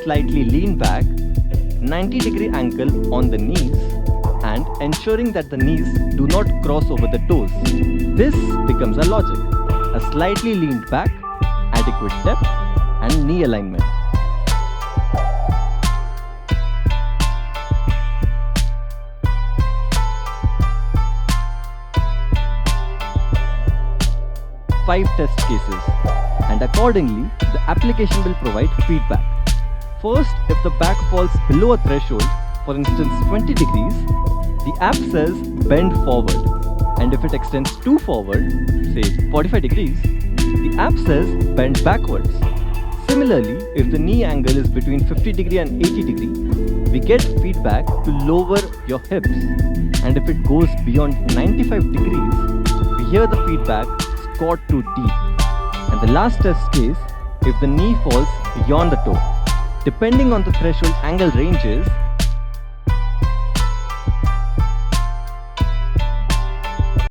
slightly lean back, 90-degree ankle on the knees, and ensuring that the knees do not cross over the toes. This becomes a logic. A slightly leaned back, adequate depth, and knee alignment. Five test cases, and accordingly, the application will provide feedback. First, if the back falls below a threshold, for instance 20 degrees, the app says bend forward, and if it extends too forward, say 45 degrees, the app says bend backwards. Similarly, if the knee angle is between 50 degree and 80 degree, we get feedback to lower your hips, and if it goes beyond 95 degrees, we hear the feedback squat too deep. And the last test case, if the knee falls beyond the toe. Depending on the threshold angle ranges,